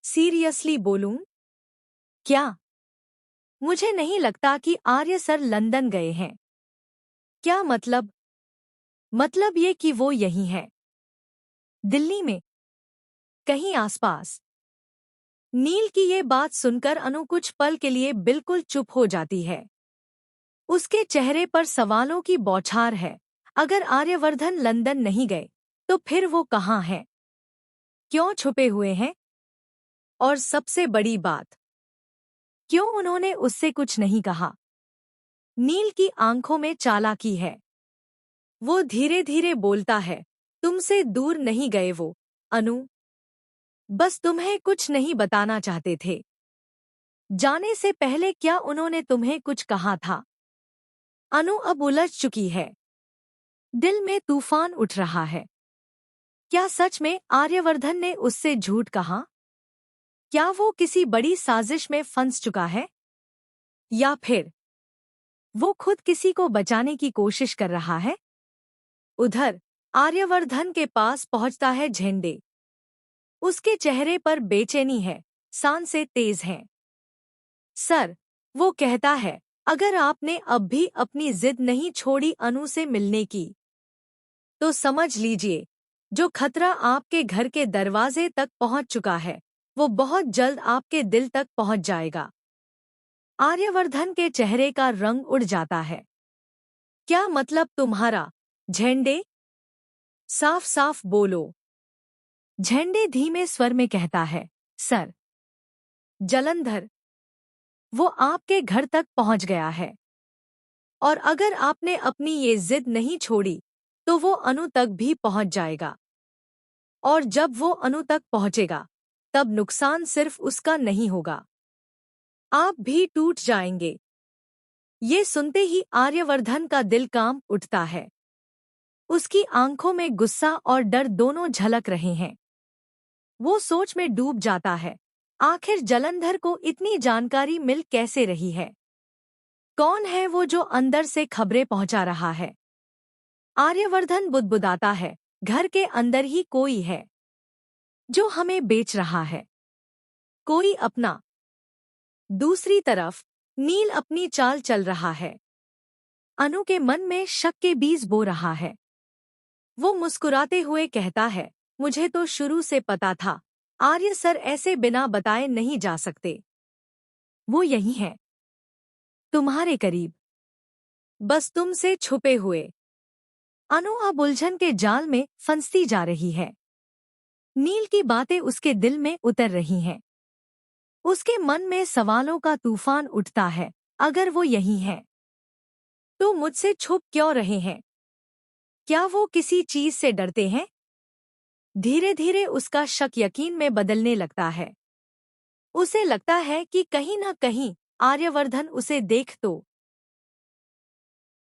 Seriously बोलूं? क्या? मुझे नहीं लगता कि आर्य सर लंदन गए हैं। क्या मतलब? मतलब ये कि वो यहीं है, दिल्ली में, कहीं आसपास। नील की ये बात सुनकर अनु कुछ पल के लिए बिल्कुल चुप हो जाती है। उसके चेहरे पर सवालों की बौछार है। अगर आर्यवर्धन लंदन नहीं गए, तो फिर वो कहाँ हैं? क्यों छुपे हुए हैं? और सबसे बड़ी बात, क्यों उन्होंने उससे कुछ नहीं कहा? नील की आंखों में चालाकी है। वो धीरे धीरे बोलता है, तुमसे दूर नहीं गए वो, अनु। बस तुम्हें कुछ नहीं बताना चाहते थे। जाने से पहले क्या उन्होंने तुम्हें कुछ कहा था? अनु अब उलझ चुकी है। दिल में तूफान उठ रहा है। क्या सच में आर्यवर्धन ने उससे झूठ कहा? क्या वो किसी बड़ी साजिश में फंस चुका है? या फिर वो खुद किसी को बचाने की कोशिश कर रहा है? उधर आर्यवर्धन के पास पहुंचता है झेंडे। उसके चेहरे पर बेचैनी है, सांसें तेज हैं। सर, वो कहता है, अगर आपने अब भी अपनी जिद नहीं छोड़ी अनु से मिलने की, तो समझ लीजिए, जो खतरा आपके घर के दरवाजे तक पहुंच चुका है, वो बहुत जल्द आपके दिल तक पहुंच जाएगा। आर्यवर्धन के चेहरे का रंग उड़ जाता है। क्या मतलब तुम्हारा, झेंडे? साफ साफ बोलो। झेंडे धीमे स्वर में कहता है, सर, जलंधर, वो आपके घर तक पहुंच गया है। और अगर आपने अपनी ये जिद नहीं छोड़ी, तो वो अनु तक भी पहुंच जाएगा। और जब वो अनु तक पहुंचेगा, तब नुकसान सिर्फ उसका नहीं होगा, आप भी टूट जाएंगे। ये सुनते ही आर्यवर्धन का दिल कांप उठता है। उसकी आंखों में गुस्सा और डर दोनों झलक रहे हैं। वो सोच में डूब जाता है, आखिर जलंधर को इतनी जानकारी मिल कैसे रही है? कौन है वो जो अंदर से खबरें पहुंचा रहा है? आर्यवर्धन बुदबुदाता है, घर के अंदर ही कोई है, जो हमें बेच रहा है। कोई अपना। दूसरी तरफ नील अपनी चाल चल रहा है। अनु के मन में शक के बीज बो रहा है। वो मुस्कुराते हुए कहता है, मुझे तो शुरू से पता था, आर्य सर ऐसे बिना बताए नहीं जा सकते। वो यही है, तुम्हारे करीब, बस तुमसे छुपे हुए। अनु अब उलझन के जाल में फंसती जा रही है। नील की बातें उसके दिल में उतर रही हैं। उसके मन में सवालों का तूफान उठता है। अगर वो यही है, तो मुझसे छुप क्यों रहे हैं? क्या वो किसी चीज से डरते हैं? धीरे धीरे उसका शक यकीन में बदलने लगता है। उसे लगता है कि कहीं न कहीं आर्यवर्धन उसे देख तो